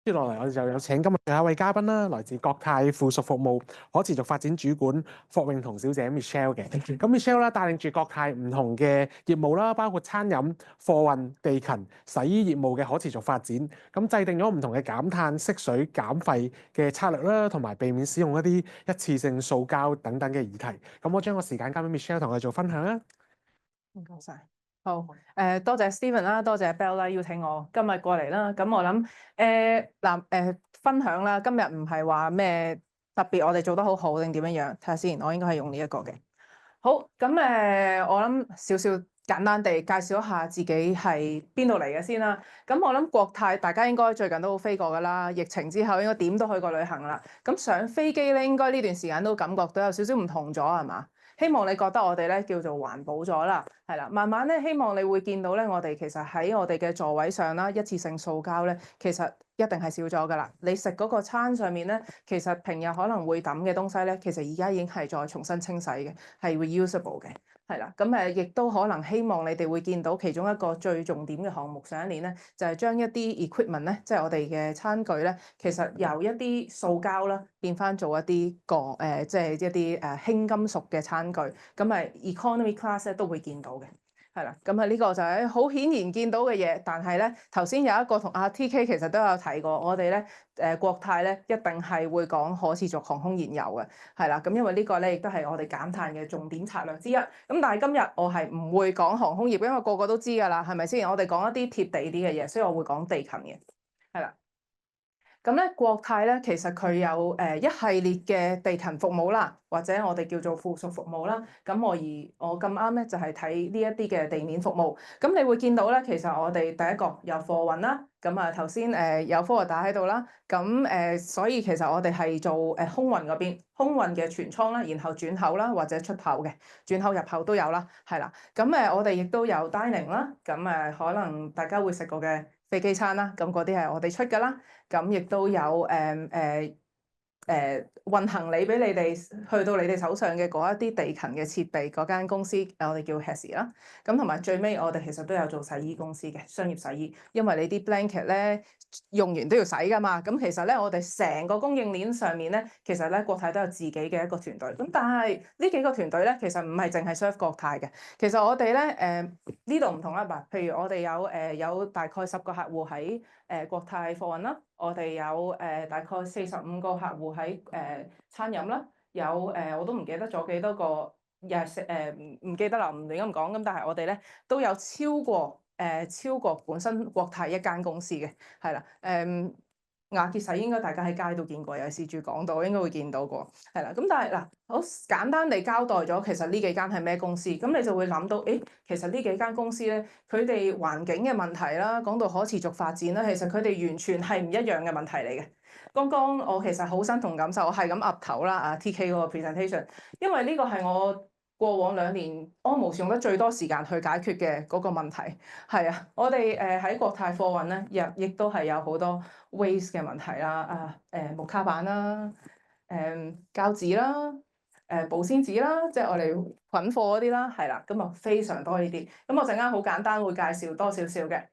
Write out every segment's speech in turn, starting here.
接落嚟，我哋就有請今日嘅一位嘉賓啦，來自國泰附屬服務可持續發展主管霍永彤小姐 Michelle 嘅。咁 Michelle 啦，帶領住國泰唔同嘅業務啦，包括餐飲、貨運、地勤、洗衣業務嘅可持續發展，咁制定咗唔同嘅減碳、息水、減廢嘅策略啦，同埋避免使用一啲一次性塑膠等等嘅議題。咁我將個時間交俾 Michelle 同我哋做分享啦。唔該晒，好多謝 Steven 啦，多謝 Bell 啦，邀請我今日過嚟啦。咁我諗分享啦，今日唔係話咩特別，我哋做得好好定點樣樣？睇下先，我應該係用呢一個嘅。好，咁我諗少少簡單地介紹一下自己係邊度嚟嘅先啦。咁我諗國泰大家應該最近都飛過㗎啦，疫情之後應該點都去過旅行啦。咁上飛機咧，應該呢段時間都感覺到有少少唔同咗係嘛？希望你覺得我哋咧叫做環保咗啦，係啦，慢慢咧希望你會見到咧，我哋其實喺我哋嘅座位上啦，一次性塑膠咧，其實一定係少咗㗎啦。你食嗰個餐上面咧，其實平日可能會抌嘅東西咧，其實而家已經係再重新清洗嘅，係 reusable 嘅。係啦，咁亦都可能希望你哋會見到其中一個最重點嘅項目，上一年咧就係將一啲 equipment 咧，即係我哋嘅餐具咧，其實由一啲塑膠啦變翻做一啲即係一啲輕金屬嘅餐具，咁economy class 咧都會見到嘅。係啦，咁呢個就係好顯然見到嘅嘢，但係咧頭先有一個同阿 TK 其實都有提過，我哋咧國泰咧一定係會講可持續航空燃油嘅，係啦，咁因為呢個咧亦都係我哋減碳嘅重點策略之一。咁但係今日我係唔會講航空業，因為個個都知㗎啦，係咪先？我哋講一啲貼地啲嘅嘢，所以我會講地勤嘅，係啦。咁咧，國泰咧其實佢有一系列嘅地勤服務啦，或者我哋叫做附屬服務啦。咁我咁啱咧就係睇呢一啲嘅地面服務。咁你會見到咧，其實我哋第一個有貨運啦。咁頭先有 forward 打喺度啦。咁所以其實我哋係做空運嗰邊，空運嘅存倉啦，然後轉口啦或者出口嘅，轉口入口都有啦，係啦。咁我哋亦都有 dining 啦。咁可能大家會食過嘅飛機餐啦，咁嗰啲係我哋出㗎啦。咁亦都有運行李俾你哋去到你哋手上嘅嗰一啲地勤嘅設備，嗰間公司我哋叫 HESI 啦。咁同埋最尾我哋其實都有做洗衣公司嘅商業洗衣，因為你啲 blanket 咧用完都要洗㗎嘛。咁其實咧我哋成個供應鏈上面咧，其實咧國泰都有自己嘅一個團隊。咁但係呢幾個團隊咧，其實唔係淨係 serve 國泰嘅。其實我哋咧呢度唔同啦，譬如我哋有大概10個客戶喺國泰貨運啦。我哋有大概45個客戶喺餐飲啦，有我都唔記得咗幾多個，又係唔記得啦，唔亂咁講。咁但係我哋咧都有超過本身國泰一間公司嘅，係啦，亞潔洗應該大家喺街度見過，有事主講到應該會見到過，係啦。咁但係嗱，好簡單地交代咗，其實呢幾間係咩公司？咁你就會諗到，其實呢幾間公司咧，佢哋環境嘅問題啦，講到可持續發展啦，其實佢哋完全係唔一樣嘅問題嚟嘅。剛剛我其實好身同感受，我係咁岌頭啦，啊 TK 嗰個 presentation，因為呢個係我過往2年 almost 用得最多時間去解決嘅嗰個問題。係啊，我哋喺國泰貨運咧，亦都係有好多 waste 嘅問題啦，木卡板啦，膠紙啦，保鮮紙啦，即係我哋捆貨嗰啲啦，係啦，咁非常多呢啲。咁我陣間好簡單會介紹多少少嘅。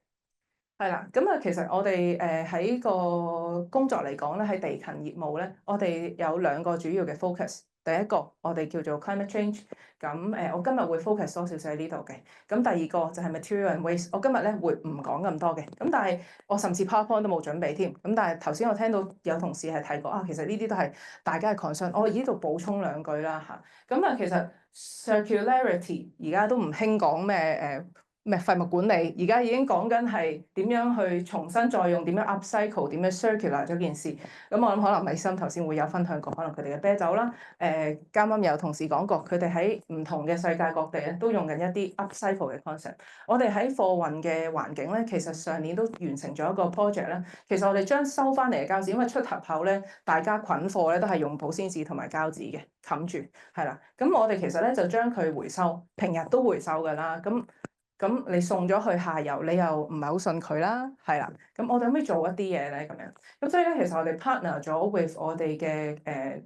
係啦，其實我哋喺個工作嚟講咧，喺地勤業務咧，我哋有2個主要嘅 focus。第一個我哋叫做 climate change，咁我今日會 focus 多少少喺呢度嘅。咁第二個就係 material and waste，我今日咧會唔講咁多嘅。咁但係我甚至 PowerPoint 都冇準備添。咁但係頭先我聽到有同事係提過啊，其實呢啲都係大家嘅 concern。我呢度補充2句啦嚇。咁其實 circularity 而家都唔興講咩廢物管理，而家已經講緊係點樣去重新再用，點樣 upcycle，點樣 circular 咗件事。咁我諗可能美心頭先會有分享過，可能佢哋嘅啤酒啦。啱有同事講過，佢哋喺唔同嘅世界各地咧都用緊一啲 upcycle 嘅 concept。我哋喺貨運嘅環境咧，其實上年都完成咗一個 project 咧。其實我哋將收翻嚟嘅膠紙，因為出入口咧，大家捆貨咧都係用保鮮紙同埋膠紙嘅冚住，係啦。咁我哋其實咧就將佢回收，平日都回收㗎啦。咁你送咗去下游，你又唔係好信佢啦，係啦。咁我哋可唔可以做一啲嘢咧？咁樣咁所以咧，其實我哋 partner 咗 with 我哋嘅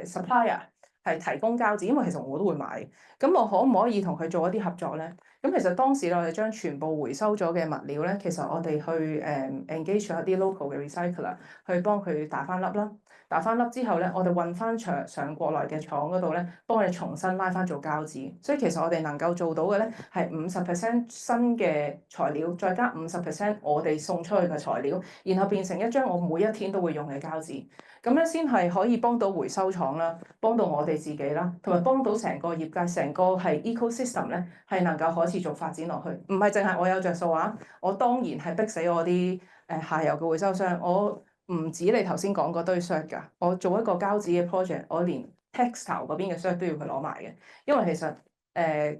supplier 係提供膠紙，因為其實我都會買。咁我可唔可以同佢做一啲合作咧？咁其實當時咧，我哋將全部回收咗嘅物料咧，其實我哋去engage 咗一啲 local 嘅 recycler 去幫佢打翻粒啦。打翻粒之後咧，我哋運翻上國內嘅廠嗰度咧，幫我哋重新拉翻做膠紙。所以其實我哋能夠做到嘅咧，係50% 新嘅材料，再加50% 我哋送出去嘅材料，然後變成一張我每一天都會用嘅膠紙。咁咧先係可以幫到回收廠啦，幫到我哋自己啦，同埋幫到成個業界，成個係 ecosystem 咧，係能夠可持續發展落去。唔係淨係我有着數啊，我當然係逼死我啲下游嘅回收商。我唔止你頭先講嗰堆 cert 㗎，我做一個膠紙嘅 project，我連 textile 嗰邊嘅 cert 都要佢攞埋嘅，因為其實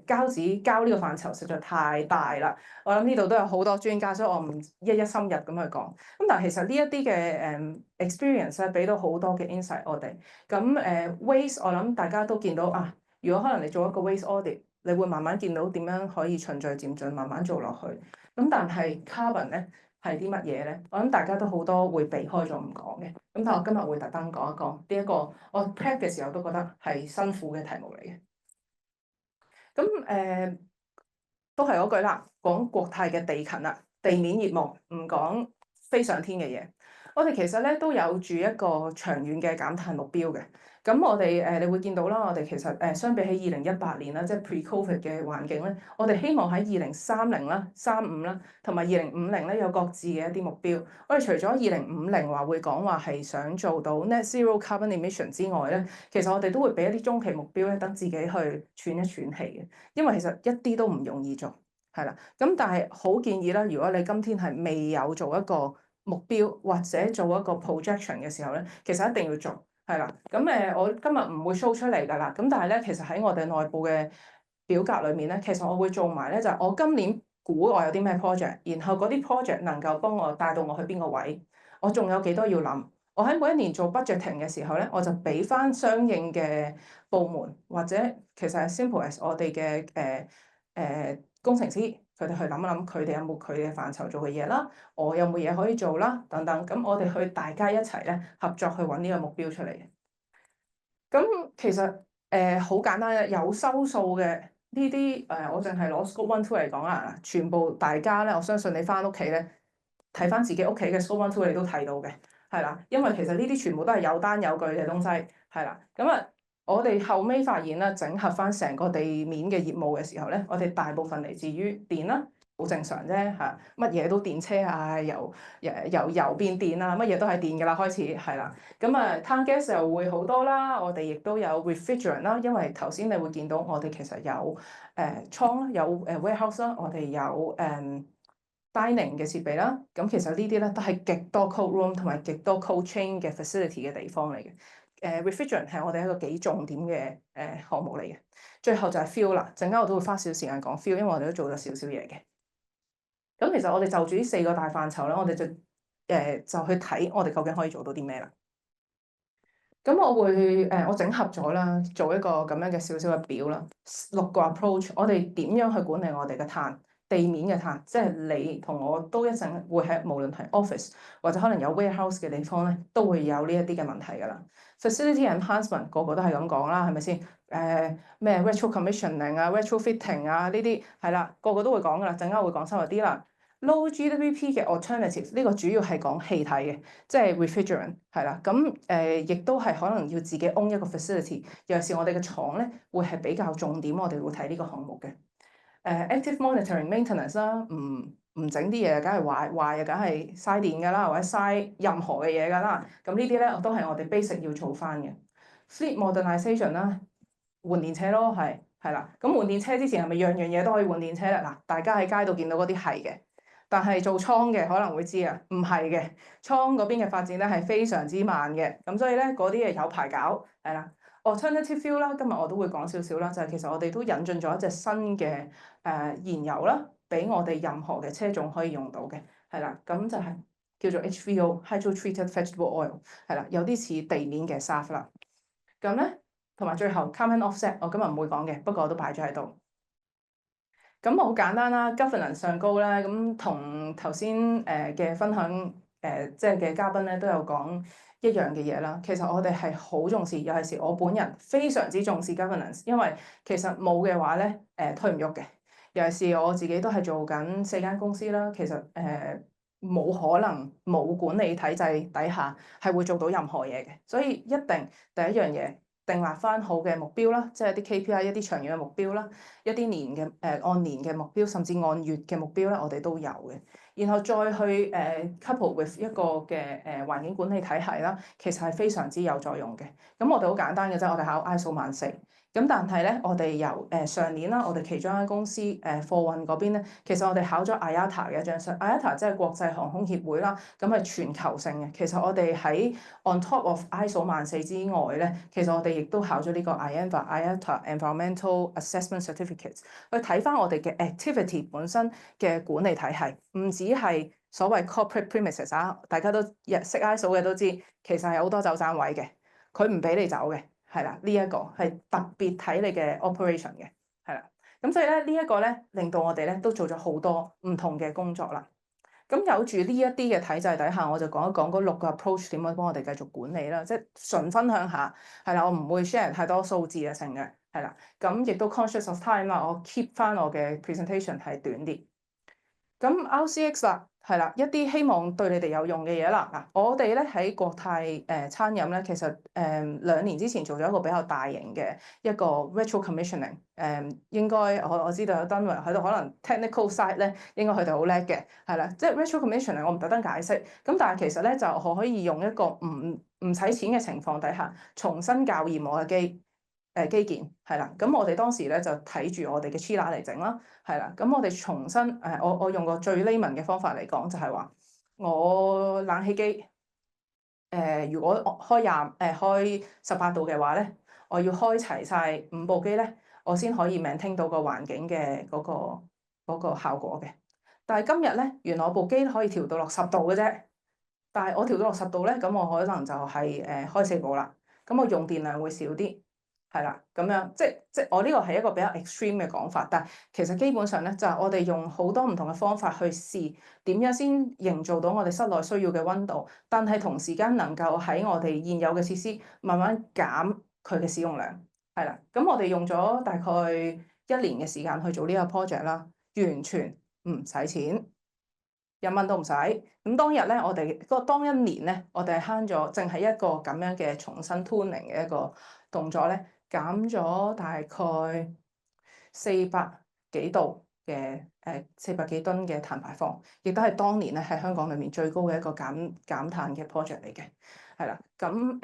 膠呢個範疇實在太大啦。我諗呢度都有好多專家，所以我唔一一深入咁去講。咁但係其實呢一啲嘅experience 咧，俾到好多嘅 insight 我哋。咁waste 我諗大家都見到啊，如果可能你做一個 waste audit，你會慢慢見到點樣可以循序漸進慢慢做落去。咁但係 carbon 咧係啲乜嘢咧？我諗大家都好多會避開咗唔講嘅。咁但係我今日會特登講一講呢一個我 prep 嘅時候都覺得係辛苦嘅題目嚟嘅。咁都係嗰句啦，講國泰嘅地勤啦，地面業務唔講飛上天嘅嘢。我哋其實咧都有住一個長遠嘅減碳目標嘅。咁我哋你會見到啦，我哋其實相比起2018年啦，即係 pre-COVID 嘅環境咧，我哋希望喺2030啦、35啦，同埋2050咧有各自嘅一啲目標。我哋除咗2050話會講話係想做到 net zero carbon emission 之外咧，其實我哋都會俾一啲中期目標咧，等自己去喘一喘氣嘅。因為其實一啲都唔容易做，係啦。咁但係好建議啦，如果你今天係未有做一個目標或者做一個 projection 嘅時候咧，其實一定要做，係啦。咁我今日唔會 show 出嚟㗎啦。咁但係咧，其實喺我哋內部嘅表格裏面咧，其實我會做埋咧，就係我今年估我有啲咩 project，然後嗰啲 project 能夠幫我帶到我去邊個位，我仲有幾多要諗。我喺每一年做 budgeting 嘅時候咧，我就俾翻相應嘅部門或者其實係 simple as 我哋嘅工程師，佢哋去諗一諗佢哋有冇佢嘅範疇做嘅嘢啦，我有冇嘢可以做啦等等。咁我哋去大家一齊咧合作去揾呢個目標出嚟嘅。咁其實好簡單嘅，有收數嘅呢啲我淨係攞 Scope 1 2嚟講啦，全部大家咧，我相信你翻屋企咧睇翻自己屋企嘅 Scope 1 2你都睇到嘅。係啦，因為其實呢啲全部都係有單有據嘅東西，係啦。我哋後尾發現啦，整合翻成個地面嘅業務嘅時候咧，我哋大部分嚟自於電啦，好正常啫嚇，乜嘢都電車啊，由油變電啊，乜嘢都係電㗎啦，開始係啦。碳 gas 又會好多啦，我哋亦都有 refrigerant 啦，因為頭先你會見到我哋其實有倉啦，有warehouse 啦，我哋有dining 嘅設備啦，咁其實呢啲咧都係極多 cold room 同埋極多 cold chain 嘅 facility 嘅地方嚟嘅。refrigerant 係我哋一個幾重點嘅項目嚟嘅。最後就係 fuel 啦，陣間我都會花少時間講 fuel，因為我哋都做咗少少嘢嘅。咁其實我哋就住呢4個大範疇咧，我哋就去睇我哋究竟可以做到啲咩啦。咁我整合咗啦，做一個咁樣嘅少少嘅表啦，6個 approach，我哋點樣去管理我哋嘅碳？地面嘅碳，即係你同我都一陣會喺無論係 office 或者可能有 warehouse 嘅地方咧，都會有呢一啲嘅問題㗎啦。Facility enhancement 個個都係咁講啦，係咪先？咩 retro commissioning 啊、retrofitting 啊呢啲係啦，個個都會講㗎啦，陣間會講深入啲啦。Low GWP 嘅 alternative 呢個主要係講氣體嘅，即係 refrigerant 係啦。亦都係可能要自己 own 一個 facility。尤其是我哋嘅廠咧，會係比較重點，我哋會睇呢個項目嘅。active monitoring maintenance 啦，唔整啲嘢，梗係壞，梗係嘥電㗎啦，或者嘥任何嘅嘢㗎啦。咁呢啲咧都係我哋 basic 要做翻嘅。Fleet modernization 啦，換電車咯，係啦。咁換電車之前係咪樣樣嘢都可以換電車咧？嗱，大家喺街度見到嗰啲係嘅，但係做倉嘅可能會知啊，唔係嘅，倉嗰邊嘅發展咧係非常之慢嘅。咁所以咧嗰啲嘢有排搞，係啦。Alternative fuel 啦，今日我都會講少少啦，就係其實我哋都引進咗一隻新嘅燃油啦，俾我哋任何嘅車種可以用到嘅，係啦，咁就係叫做 HVO（Hydro-treated vegetable oil），係啦，有啲似地面嘅 SAF 啦。咁咧，同埋最後 carbon offset，我今日唔會講嘅，不過我都擺咗喺度。咁好簡單啦 ，governance 上高咧，咁同頭先嘅分享即係嘅嘉賓咧都有講一樣嘅嘢啦。其實我哋係好重視，尤其是我本人非常之重視 governance，因為其實冇嘅話咧推唔喐嘅。尤其是我自己都係做緊4間公司啦，其實冇可能冇管理體制底下係會做到任何嘢嘅，所以一定第一樣嘢訂立翻好嘅目標啦，即係啲 KPI 一啲長遠嘅目標啦，一啲年嘅按年嘅目標，甚至按月嘅目標咧，我哋都有嘅。然後再去couple with 一個嘅環境管理體系啦，其實係非常之有作用嘅。咁我哋好簡單嘅啫，我哋考 ISO 14000。咁但係咧，我哋由上年啦，我哋其中一間公司貨運嗰邊咧，其實我哋考咗 IATA 嘅一張證，IATA 即係國際航空協會啦，咁係全球性嘅。其實我哋喺 on top of ISO 14000之外咧，其實我哋亦都考咗呢個 IATA Environmental Assessment Certificate， 去睇翻我哋嘅 activity 本身嘅管理體系，唔止係所謂 corporate premises 啊，大家都識 ISO 嘅都知，其實係好多走盞位嘅，佢唔俾你走嘅。係啦，呢一個係特別睇你嘅 operation 嘅，係啦。咁所以咧，呢一個咧令到我哋咧都做咗好多唔同嘅工作啦。咁有住呢一啲嘅體制底下，我就講一講嗰6個 approach 點樣幫我哋繼續管理啦，即係純分享下，係啦，我唔會 share 太多數字啊成嘅，係啦。咁亦都 conscious of time 啦，我 keep 翻我嘅 presentation 係短啲。咁 RCX 啦，係啦，一啲希望對你哋有用嘅嘢啦。嗱，我哋咧喺國泰餐飲咧，其實2年之前做咗一個比較大型嘅一個 retro commissioning。應該我知道有單位喺度，可能 technical side 咧，應該佢哋好叻嘅，係啦，即係 retro commissioning 我唔特登解釋。咁但係其實咧就可以用一個唔使錢嘅情況底下，重新校驗我嘅基建係啦。咁我哋當時咧就睇住我哋嘅 chiller 嚟整啦。係啦，咁我哋重新我用個最 layman 嘅方法嚟講，就係話我冷氣機如果開18度嘅話咧，我要開齊晒5部機咧，我先可以 maintain到個環境嘅嗰個效果嘅。但係今日咧，原來我部機可以調到落10度嘅啫，但係我調到落10度咧，咁我可能就係開4部啦，咁我用電量會少啲。係啦，咁樣即我呢個係一個比較 extreme 嘅講法，但係其實基本上咧就係我哋用好多唔同嘅方法去試點樣先營造到我哋室內需要嘅溫度，但係同時間能夠喺我哋現有嘅設施慢慢減佢嘅使用量。係啦，咁我哋用咗大概1年嘅時間去做呢個 project 啦，完全唔使錢，1蚊都唔使。咁當日咧，我哋當一年咧，我哋係慳咗，淨係一個咁樣嘅重新 tuning 嘅一個動作咧。減咗大概400幾度嘅400幾噸嘅碳排放，亦都係當年咧喺香港裏面最高嘅一個減碳嘅 project 嚟嘅，係啦。咁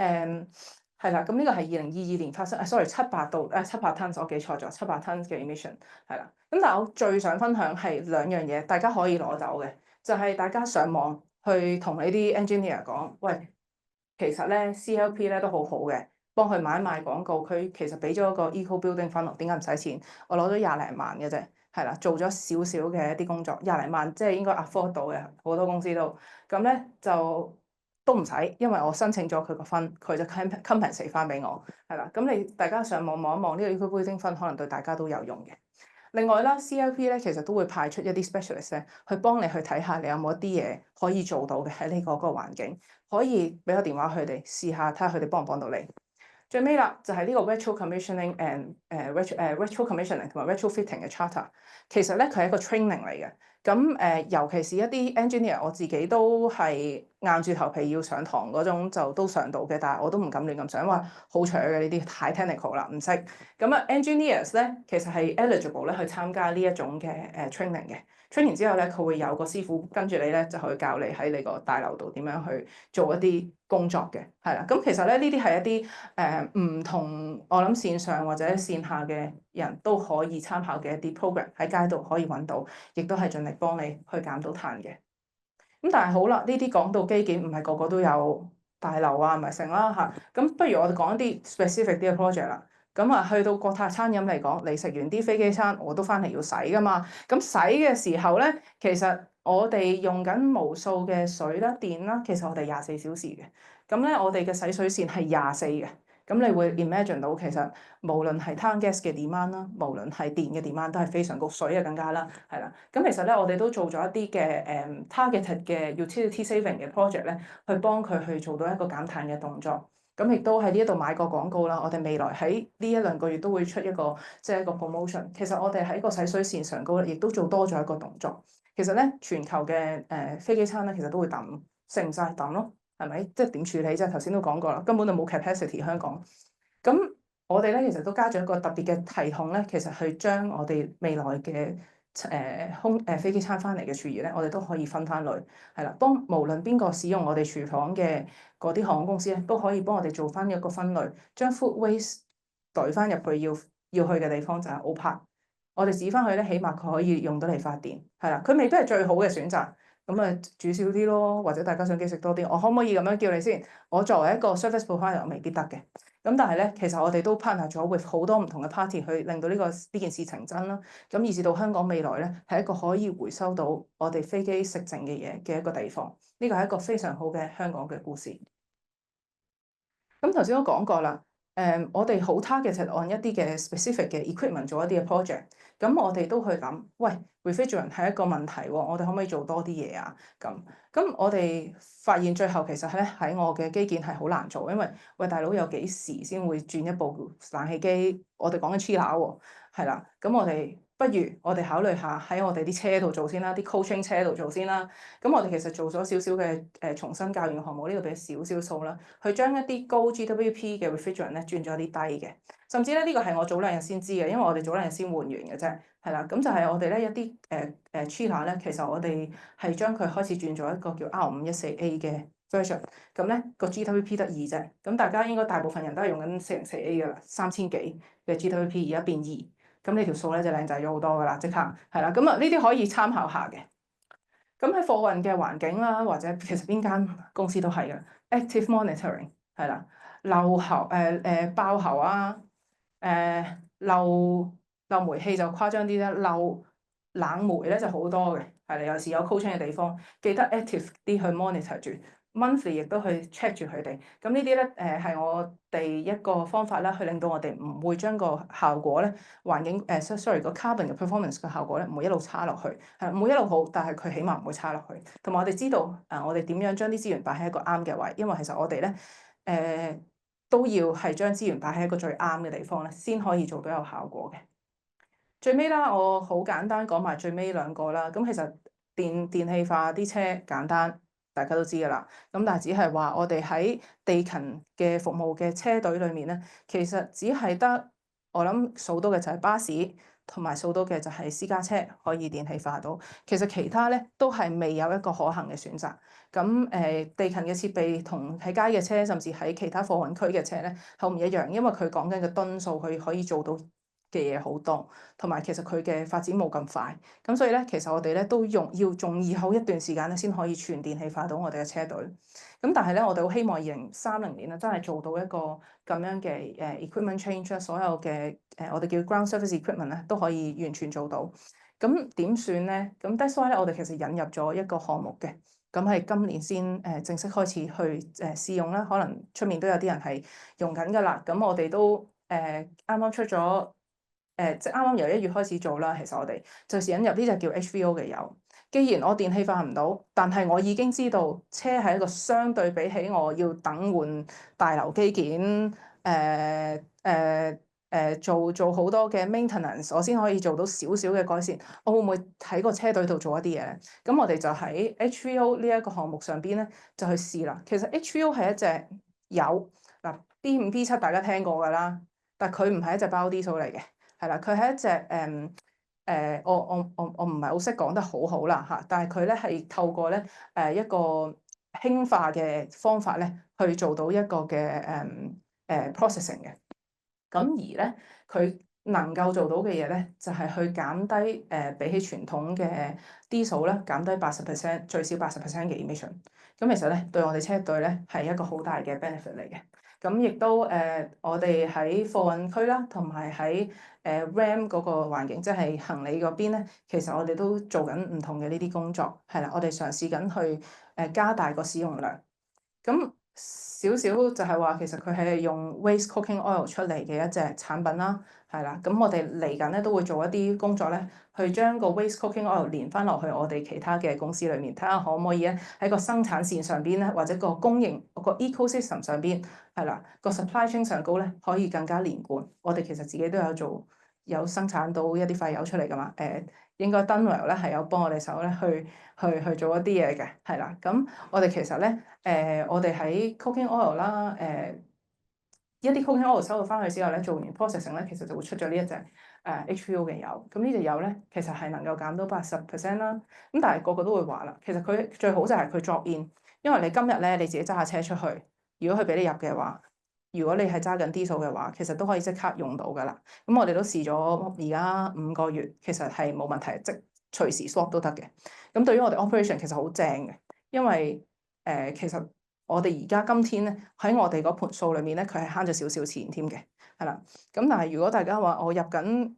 係啦，咁呢個係2022年發生，700噸，我記錯咗700噸嘅 emission 係啦。咁但係我最想分享係2樣嘢，大家可以攞走嘅，就係大家上網去同你啲 engineer 講，喂，其實咧 CLP 咧都好好嘅。幫佢買賣廣告，佢其實俾咗一個 eco building fund，點解唔使錢？我攞咗20零萬嘅啫，係啦，做咗少少嘅一啲工作，20零萬即係應該 afford 到嘅，好多公司都咁咧就都唔使，因為我申請咗佢個分，佢就 compensate 翻俾我，係啦。咁你大家上網望一望呢個 eco building fund，可能對大家都有用嘅。另外啦 ，CLP 咧其實都會派出一啲 specialist 咧，去幫你去睇下你有冇一啲嘢可以做到嘅喺呢個環境，可以俾個電話佢哋試下，睇下佢哋幫唔幫到你。最尾啦，就係呢個 retro commissioning and retro commissioning 同埋 retrofitting 嘅 charter。其實咧，佢係一個 training 嚟嘅。咁尤其是一啲 engineer，我自己都係硬住頭皮要上堂嗰種，就都上到嘅。但係我都唔敢亂咁上，因為好長嘅呢啲太 technical 啦，唔識。咁啊，engineers 咧其實係 eligible 咧去參加呢一種嘅training 嘅。training 之後咧，佢會有個師傅跟住你咧，就去教你喺你個大樓度點樣去做一啲工作嘅，係啦。咁其實咧，呢啲係一啲唔同，我諗線上或者線下嘅人都可以參考嘅一啲 program，喺街度可以揾到，亦都係盡力幫你去減到碳嘅。咁但係好啦，呢啲講到基建，唔係個個都有大樓啊，唔係成啦嚇。咁不如我哋講一啲 specific 啲嘅 project 啦。咁啊，去到國泰餐飲嚟講，你食完啲飛機餐，我都翻嚟要洗噶嘛。咁洗嘅時候咧，其實我哋用緊無數嘅水啦、電啦，其實我哋24小時嘅。咁咧，我哋嘅洗水線係24嘅。咁你會 imagine 到其實無論係 town gas 嘅 demand 啦，無論係電嘅 demand 都係非常高，水啊更加啦，係啦。咁其實咧，我哋都做咗一啲嘅targeted 嘅 utility saving 嘅 project 咧，去幫佢去做到一個減碳嘅動作。咁亦都喺呢一度買個廣告啦。我哋未來喺呢1-2個月都會出一個即係一個 promotion。其實我哋喺個洗水線上高咧，亦都做多咗一個動作。其實咧，全球嘅飛機餐咧，其實都會抌，食唔晒抌咯，係咪？即係點處理啫？頭先都講過啦，根本就冇 capacity 香港。咁我哋咧其實都加咗一個特別嘅系統咧，其實去將我哋未來嘅飛機餐翻嚟嘅廚餘咧，我哋都可以分翻類，係啦。當無論邊個使用我哋廚房嘅嗰啲航空公司咧，都可以幫我哋做翻一個分類，將 food waste 袋翻入去要去嘅地方就係 O-PARK。我哋指翻去咧，起碼佢可以用到嚟發電，係啦。佢未必係最好嘅選擇，咁啊煮少啲咯，或者大家相機食多啲。我可唔可以咁樣叫你先？我作為一個 service provider，我未必得嘅。咁但係咧，其實我哋都 partner 咗 with 好多唔同嘅 party 去令到呢件事成真啦。咁以至到香港未來咧係一個可以回收到我哋飛機食剩嘅嘢嘅一個地方。呢個係一個非常好嘅香港嘅故事。咁頭先都講過啦，我哋好 target 按一啲嘅 specific 嘅 equipment 做一啲嘅 project。咁我哋都去諗，喂 refrigerant 係一個問題喎，我哋可唔可以做多啲嘢啊？咁我哋發現最後其實咧喺我嘅基建係好難做，因為喂大佬有幾時先會轉一部冷氣機？我哋講緊 chiller 喎，係啦。咁我哋不如我哋考慮下喺我哋啲車度做先啦，啲 coaching 車度做先啦。咁我哋其實做咗少少嘅重新教育嘅項目，呢度俾少少數啦，去將一啲高 GWP 嘅 refrigerant 咧轉咗啲低嘅。甚至咧呢個係我早2日先知嘅，因為我哋早2日先換完嘅啫，係啦。咁就係我哋咧一啲chiller 咧，其實我哋係將佢開始轉咗一個叫 R514A 嘅 version。咁咧個 GWP 得2啫，咁大家應該大部分人都係用緊404A 噶啦，3000幾嘅 GWP 而家變2，咁呢條數咧就靚仔咗好多噶啦，即刻係啦。咁啊呢啲可以參考下嘅。咁喺貨運嘅環境啦，或者其實邊間公司都係嘅 active monitoring 係啦，漏喉爆喉啊。漏煤氣就誇張啲啦，漏冷媒咧就好多嘅，係啦，有時有 coaching 嘅地方，記得 active 啲去 monitor 住 ，monthly 亦都去 check 住佢哋。咁呢啲咧係我哋一個方法啦，去令到我哋唔會將個效果咧環境sorry 個 carbon 嘅 performance 嘅效果咧唔會一路差落去，係唔會一路好，但係佢起碼唔會差落去。同埋我哋知道我哋點樣將啲資源擺喺一個啱嘅位，因為其實我哋咧都要係將資源擺喺一個最啱嘅地方咧，先可以做到有效果嘅。最尾啦，我好簡單講埋最尾2個啦。咁其實電氣化啲車簡單，大家都知㗎啦。咁但係只係話我哋喺地勤嘅服務嘅車隊裏面咧，其實只係得我諗數到嘅就係巴士，同埋數到嘅就係私家車可以電氣化到。其實其他咧都係未有一個可行嘅選擇。咁地勤嘅設備同喺街嘅車，甚至喺其他貨運區嘅車咧，好唔一樣，因為佢講緊嘅噸數，佢可以做到嘅嘢好多，同埋其實佢嘅發展冇咁快。咁所以咧，其實我哋咧都要仲以後一段時間咧，先可以全電氣化到我哋嘅車隊。咁但係咧，我哋好希望2030年咧，真係做到一個咁樣嘅equipment change，所有嘅我哋叫 ground service equipment 咧，都可以完全做到。咁點算咧？咁 that's why 咧，我哋其實引入咗一個項目嘅。咁係今年先正式開始去試用啦，可能出面都有啲人係用緊㗎啦。咁我哋都啱啱出咗即係啱啱由1月開始做啦。其實我哋就引入呢隻叫 HVO 嘅油。既然我電氣化唔到，但係我已經知道車係一個相對比起我要等換大樓基建做好多嘅 maintenance，我先可以做到少少嘅改善。我會唔會喺個車隊度做一啲嘢咧？咁我哋就喺 HVO 呢一個項目上邊咧，就去試啦。其實 HVO 係一隻油嗱 B5 B7 大家聽過㗎啦，但佢唔係一隻 biodiesel 嚟嘅，係啦，佢係一隻我唔係好識講得好好啦嚇，但係佢咧係透過咧一個氫化嘅方法咧去做到一個嘅processing 嘅。咁而咧，佢能夠做到嘅嘢咧，就係去減低比起傳統嘅 diesel 咧，減低80%，最少80% 嘅 emission。咁其實咧，對我哋車隊咧係一個好大嘅 benefit 嚟嘅。咁亦都我哋喺貨運區啦，同埋喺RAM 嗰個環境，即係行李嗰邊咧，其實我哋都做緊唔同嘅呢啲工作，係啦，我哋嘗試緊去加大個使用量。咁少少就係話，其實佢係用 waste cooking oil 出嚟嘅一隻產品啦，係啦。咁我哋嚟緊咧都會做一啲工作咧，去將個 waste cooking oil 連翻落去我哋其他嘅公司裏面，睇下可唔可以咧喺個生產線上邊咧，或者個供應個 ecosystem 上邊係啦，個 supply chain 上高咧可以更加連貫。我哋其實自己都有生產到一啲廢油出嚟㗎嘛，應該 Dunwell 咧係有幫我哋手咧去做一啲嘢嘅，係啦。咁我哋其實咧我哋喺 cooking oil 啦，一啲 cooking oil 收到翻去之後咧，做完 processing 咧，其實就會出咗呢一隻HVO 嘅油。咁呢隻油咧，其實係能夠減到80%啦。咁但係個個都會話啦，其實佢最好就係佢 drop in，因為你今日咧你自己揸下車出去，如果佢俾你入嘅話，如果你係揸緊 diesel 嘅話，其實都可以即刻用到噶啦。咁我哋都試咗而家5個月，其實係冇問題，即隨時 swap 都得嘅。咁對於我哋 operation 其實好正嘅，因為其實我哋而家今天咧喺我哋嗰盤數裏面咧，佢係慳咗少少錢添嘅，係啦。咁但係如果大家話我入緊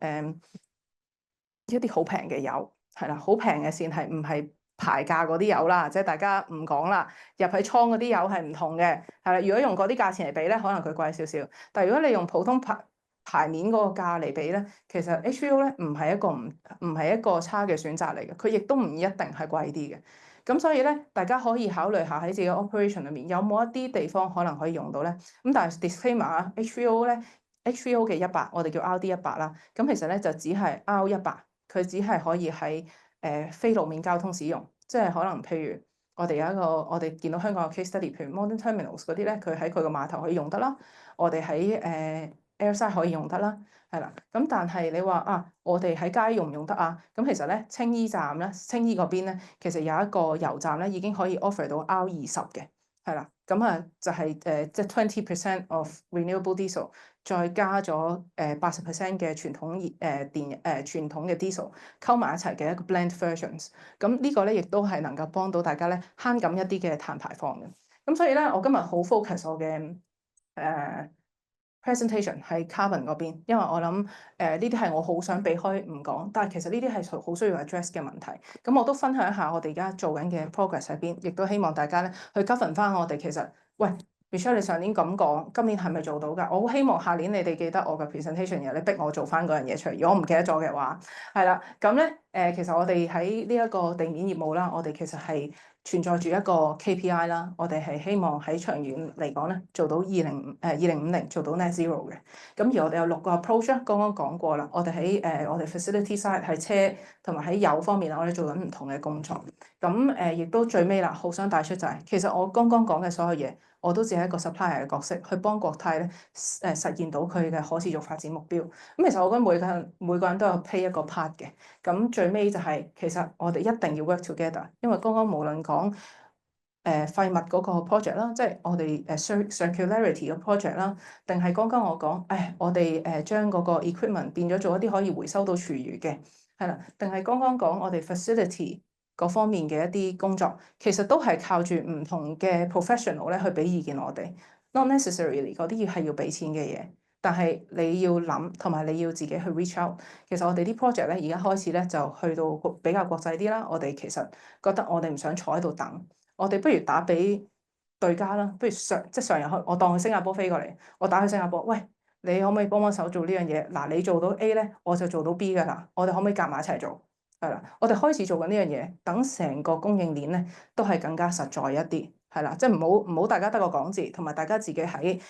一啲好平嘅油，係啦，好平嘅線係唔係牌價嗰啲油啦，即係大家唔講啦，入喺倉嗰啲油係唔同嘅，係啦。如果用嗰啲價錢嚟比咧，可能佢貴少少。但係如果你用普通牌面嗰個價嚟比咧，其實 HVO 咧唔係一個差嘅選擇嚟嘅，佢亦都唔一定係貴啲嘅。咁所以咧，大家可以考慮下喺自己 operation 裏面有冇一啲地方可能可以用到咧。咁但係 disclaimer 啊，HVO 咧 HVO 嘅100，我哋叫 RD100啦。咁其實咧就只係 R100。佢只係可以喺非路面交通使用，即係可能譬如我哋有一個我哋見到香港嘅 case study，譬如 Modern Terminals 嗰啲咧，佢喺佢個碼頭可以用得啦，我哋喺airside 可以用得啦，係啦。咁但係你話啊，我哋喺街用唔用得啊？咁其實咧，青衣站咧，青衣嗰邊咧，其實有一個油站咧，已經可以 offer 到 R20嘅，係啦。咁啊就係即係20% of renewable diesel。再加咗80%嘅傳統傳統嘅 diesel 溝埋一齊嘅一個 blend versions，咁呢個咧亦都係能夠幫到大家咧慳減一啲嘅碳排放嘅。咁所以咧，我今日好 focus 我嘅presentation 喺 carbon 嗰邊，因為我諗呢啲係我好想避開唔講，但係其實呢啲係好需要 address 嘅問題。咁我都分享一下我哋而家做緊嘅 progress 喺邊，亦都希望大家咧去 govern 翻我哋其實喂。Michelle，你上年咁講，今年係咪做到㗎？我好希望下年你哋記得我嘅 presentation，然後你逼我做翻嗰樣嘢出嚟。如果我唔記得咗嘅話，係啦，咁咧其實我哋喺呢一個地面業務啦，我哋其實係存在住一個 KPI 啦。我哋係希望喺長遠嚟講咧，做到2050做到 net zero 嘅。咁而我哋有6個 approach，剛剛講過啦。我哋喺我哋 facility side 喺車同埋喺油方面啊，我哋做緊唔同嘅工作。咁亦都最尾啦，好想帶出就係，其實我剛剛講嘅所有嘢。我都只係一個 supplier 嘅角色，去幫國泰咧實現到佢嘅可持續發展目標。咁其實我覺得每個人都有 play 一個 part 嘅。咁最尾就係其實我哋一定要 work together，因為剛剛無論講廢物嗰個 project 啦，即係我哋circularity 嘅 project 啦，定係剛剛我講我哋將嗰個 equipment 變咗做一啲可以回收到廚餘嘅，係啦，定係剛剛講我哋 facility。各方面嘅一啲工作，其實都係靠住唔同嘅 professional 咧去俾意見我哋。Not necessarily 嗰啲係要俾錢嘅嘢，但係你要諗同埋你要自己去 reach out。其實我哋啲 project 咧而家開始咧就去到比較國際啲啦。我哋其實覺得我哋唔想坐喺度等，我哋不如打俾對家啦。不如上日去，我當去新加坡飛過嚟，我打去新加坡，喂，你可唔可以幫手做呢樣嘢？嗱，你做到 A 咧，我就做到 B 噶啦。我哋可唔可以夾埋一齊做？係啦，我哋開始做緊呢樣嘢，等成個供應鏈咧都係更加實在一啲，係啦，即係唔好大家得個講字，同埋大家自己喺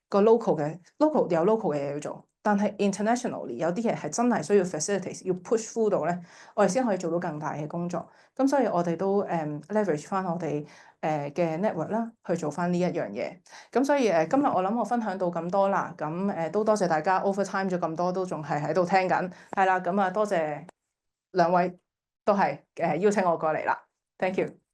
個 local 有 local 嘅嘢要做，但係 internationally 有啲嘢係真係需要 facilities 要 push through 到咧，我哋先可以做到更大嘅工作。咁所以我哋都leverage 翻我哋嘅 network 啦，去做翻呢一樣嘢。咁所以今日我諗我分享到咁多啦，咁都多謝大家 overtime 咗咁多，都仲係喺度聽緊，係啦，咁啊多謝。兩位都係邀請我過嚟啦，thank you。